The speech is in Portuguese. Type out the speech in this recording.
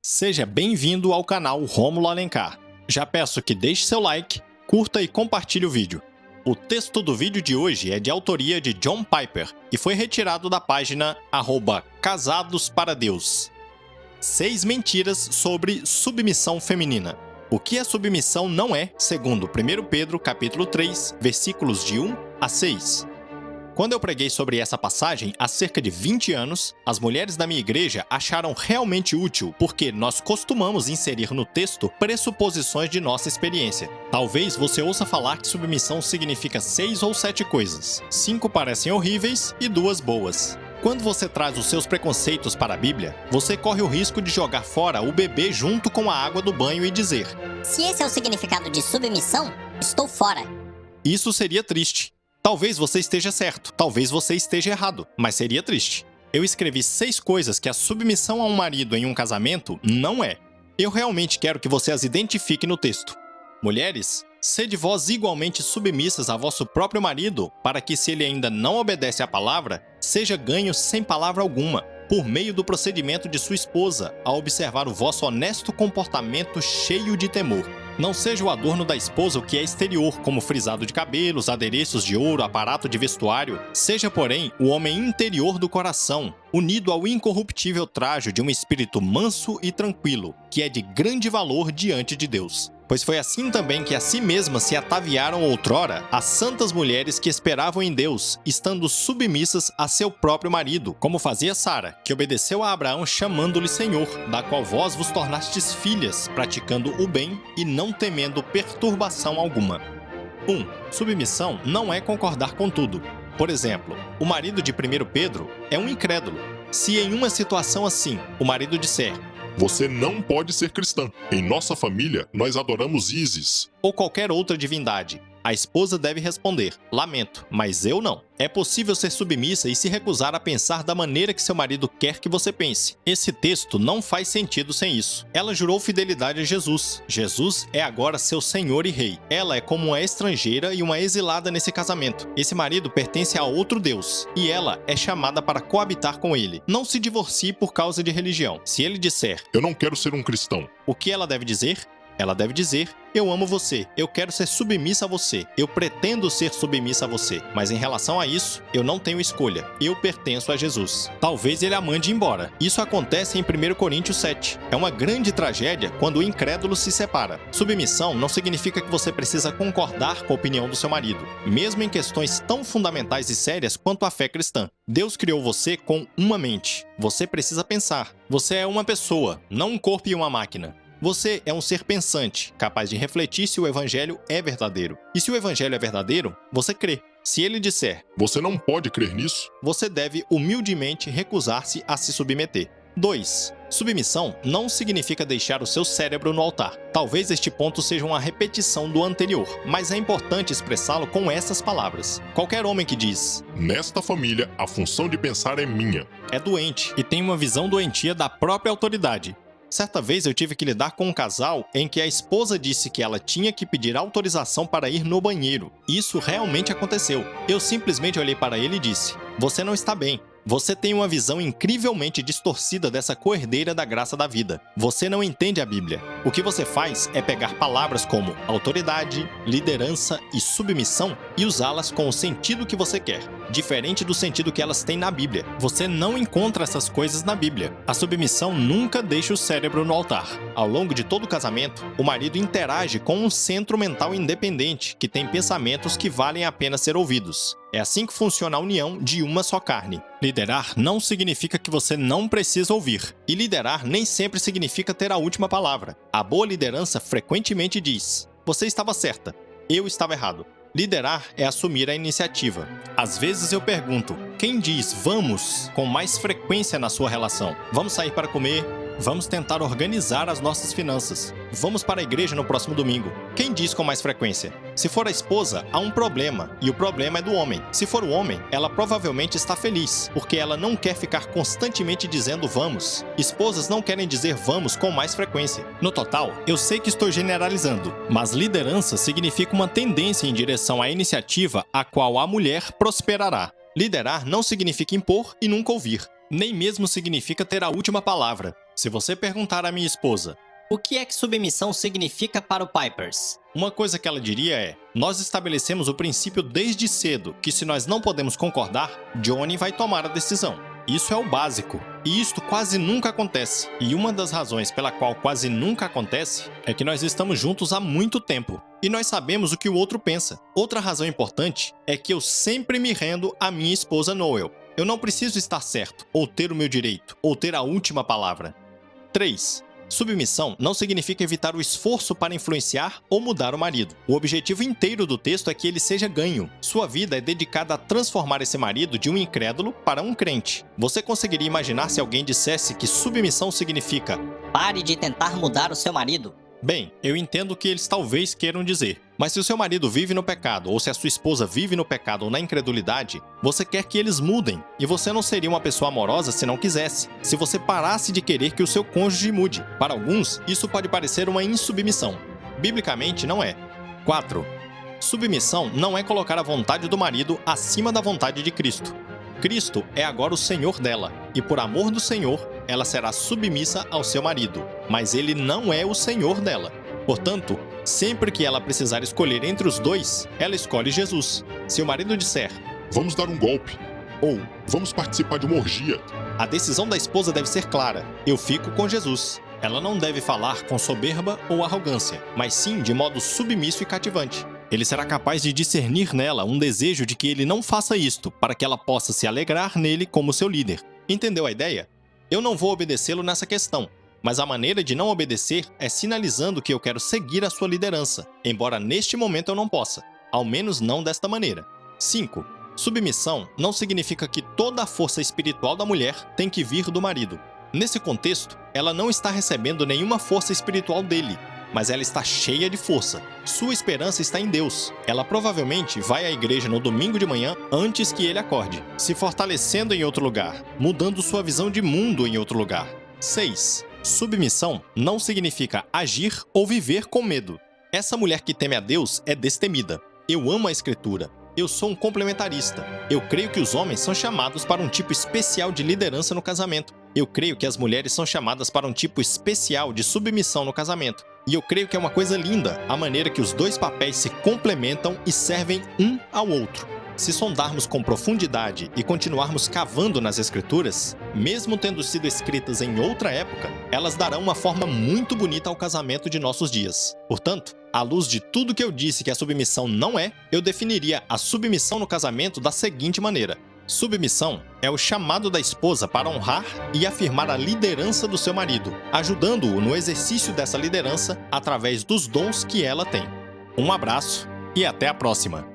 Seja bem-vindo ao canal Rômulo Alencar. Já peço que deixe seu like, curta e compartilhe o vídeo. O texto do vídeo de hoje é de autoria de John Piper e foi retirado da página @casados-para-Deus. 6 mentiras sobre submissão feminina. O que a submissão não é, segundo 1 Pedro capítulo 3, versículos de 1 a 6. Quando eu preguei sobre essa passagem há cerca de 20 anos, as mulheres da minha igreja acharam realmente útil porque nós costumamos inserir no texto pressuposições de nossa experiência. Talvez você ouça falar que submissão significa 6 ou 7 coisas. 5 parecem horríveis e 2 boas. Quando você traz os seus preconceitos para a Bíblia, você corre o risco de jogar fora o bebê junto com a água do banho e dizer: Se esse é o significado de submissão, estou fora. Isso seria triste. Talvez você esteja certo, talvez você esteja errado, mas seria triste. Eu escrevi 6 coisas que a submissão a um marido em um casamento não é. Eu realmente quero que você as identifique no texto. Mulheres, sede vós igualmente submissas a vosso próprio marido, para que, se ele ainda não obedece à palavra, seja ganho sem palavra alguma, por meio do procedimento de sua esposa, a observar o vosso honesto comportamento cheio de temor. Não seja o adorno da esposa o que é exterior, como frisado de cabelos, adereços de ouro, aparato de vestuário. Seja, porém, o homem interior do coração, unido ao incorruptível trajo de um espírito manso e tranquilo, que é de grande valor diante de Deus. Pois foi assim também que a si mesmas se ataviaram outrora as santas mulheres que esperavam em Deus, estando submissas a seu próprio marido, como fazia Sara, que obedeceu a Abraão chamando-lhe Senhor, da qual vós vos tornastes filhas, praticando o bem e não temendo perturbação alguma. 1. Submissão não é concordar com tudo. Por exemplo, o marido de 1 Pedro é um incrédulo. Se em uma situação assim, o marido disser: Você não pode ser cristã. Em nossa família, nós adoramos Ísis. ou qualquer outra divindade, a esposa deve responder: lamento, mas eu não. É possível ser submissa e se recusar a pensar da maneira que seu marido quer que você pense. Esse texto não faz sentido sem isso. Ela jurou fidelidade a Jesus. Jesus é agora seu Senhor e Rei. Ela é como uma estrangeira e uma exilada nesse casamento. Esse marido pertence a outro Deus, e ela é chamada para coabitar com ele. Não se divorcie por causa de religião. Se ele disser: Eu não quero ser um cristão. o que ela deve dizer? Ela deve dizer: eu amo você, eu quero ser submissa a você, eu pretendo ser submissa a você, mas em relação a isso, eu não tenho escolha, eu pertenço a Jesus. Talvez ele a mande embora. Isso acontece em 1 Coríntios 7. É uma grande tragédia quando o incrédulo se separa. Submissão não significa que você precisa concordar com a opinião do seu marido, mesmo em questões tão fundamentais e sérias quanto a fé cristã. Deus criou você com uma mente. Você precisa pensar. Você é uma pessoa, não um corpo e uma máquina. Você é um ser pensante, capaz de refletir se o evangelho é verdadeiro. E se o evangelho é verdadeiro, você crê. Se ele disser: Você não pode crer nisso? você deve humildemente recusar-se a se submeter. 2. Submissão não significa deixar o seu cérebro no altar. Talvez este ponto seja uma repetição do anterior, mas é importante expressá-lo com essas palavras. Qualquer homem que diz: Nesta família, a função de pensar é minha. é doente e tem uma visão doentia da própria autoridade. Certa vez eu tive que lidar com um casal em que a esposa disse que ela tinha que pedir autorização para ir no banheiro. Isso realmente aconteceu. Eu simplesmente olhei para ele e disse: você não está bem. Você tem uma visão incrivelmente distorcida dessa cordeira da graça da vida. Você não entende a Bíblia. O que você faz é pegar palavras como autoridade, liderança e submissão e usá-las com o sentido que você quer, diferente do sentido que elas têm na Bíblia. Você não encontra essas coisas na Bíblia. A submissão nunca deixa o cérebro no altar. Ao longo de todo o casamento, o marido interage com um centro mental independente que tem pensamentos que valem a pena ser ouvidos. É assim que funciona a união de uma só carne. Liderar não significa que você não precisa ouvir. E liderar nem sempre significa ter a última palavra. A boa liderança frequentemente diz: você estava certa, eu estava errado. Liderar é assumir a iniciativa. Às vezes eu pergunto: quem diz vamos com mais frequência na sua relação? Vamos sair para comer? Vamos tentar organizar as nossas finanças. Vamos para a igreja no próximo domingo. Quem diz com mais frequência? Se for a esposa, há um problema, e o problema é do homem. Se for o homem, ela provavelmente está feliz, porque ela não quer ficar constantemente dizendo vamos. Esposas não querem dizer vamos com mais frequência. No total, eu sei que estou generalizando, mas liderança significa uma tendência em direção à iniciativa a qual a mulher prosperará. Liderar não significa impor e nunca ouvir. Nem mesmo significa ter a última palavra. Se você perguntar à minha esposa, O que é que submissão significa para o Pipers? uma coisa que ela diria é: nós estabelecemos o princípio desde cedo que se nós não podemos concordar, Johnny vai tomar a decisão. Isso é o básico. E isto quase nunca acontece. E uma das razões pela qual quase nunca acontece é que nós estamos juntos há muito tempo. E nós sabemos o que o outro pensa. Outra razão importante é que eu sempre me rendo à minha esposa Noel. Eu não preciso estar certo, ou ter o meu direito, ou ter a última palavra. 3. Submissão não significa evitar o esforço para influenciar ou mudar o marido. O objetivo inteiro do texto é que ele seja ganho. Sua vida é dedicada a transformar esse marido de um incrédulo para um crente. Você conseguiria imaginar se alguém dissesse que submissão significa: Pare de tentar mudar o seu marido. bem, eu entendo o que eles talvez queiram dizer, mas se o seu marido vive no pecado, ou se a sua esposa vive no pecado ou na incredulidade, você quer que eles mudem, e você não seria uma pessoa amorosa se não quisesse, se você parasse de querer que o seu cônjuge mude. Para alguns, isso pode parecer uma insubmissão. Biblicamente, não é. 4. Submissão não é colocar a vontade do marido acima da vontade de Cristo. Cristo é agora o Senhor dela, e por amor do Senhor, ela será submissa ao seu marido, mas ele não é o Senhor dela. Portanto, sempre que ela precisar escolher entre os dois, ela escolhe Jesus. Se o marido disser, Vamos dar um golpe. Ou vamos participar de uma orgia. a decisão da esposa deve ser clara: eu fico com Jesus. Ela não deve falar com soberba ou arrogância, mas sim de modo submisso e cativante. Ele será capaz de discernir nela um desejo de que ele não faça isto, para que ela possa se alegrar nele como seu líder. Entendeu a ideia? Eu não vou obedecê-lo nessa questão, mas a maneira de não obedecer é sinalizando que eu quero seguir a sua liderança, embora neste momento eu não possa, ao menos não desta maneira. 5. Submissão não significa que toda a força espiritual da mulher tem que vir do marido. Nesse contexto, ela não está recebendo nenhuma força espiritual dele, mas ela está cheia de força. Sua esperança está em Deus. Ela provavelmente vai à igreja no domingo de manhã antes que ele acorde, se fortalecendo em outro lugar, mudando sua visão de mundo em outro lugar. 6. Submissão não significa agir ou viver com medo. Essa mulher que teme a Deus é destemida. Eu amo a Escritura. Eu sou um complementarista. Eu creio que os homens são chamados para um tipo especial de liderança no casamento. Eu creio que as mulheres são chamadas para um tipo especial de submissão no casamento. E eu creio que é uma coisa linda a maneira que os dois papéis se complementam e servem um ao outro. Se sondarmos com profundidade e continuarmos cavando nas Escrituras, mesmo tendo sido escritas em outra época, elas darão uma forma muito bonita ao casamento de nossos dias. Portanto, à luz de tudo que eu disse que a submissão não é, eu definiria a submissão no casamento da seguinte maneira: submissão é o chamado da esposa para honrar e afirmar a liderança do seu marido, ajudando-o no exercício dessa liderança através dos dons que ela tem. Um abraço e até a próxima!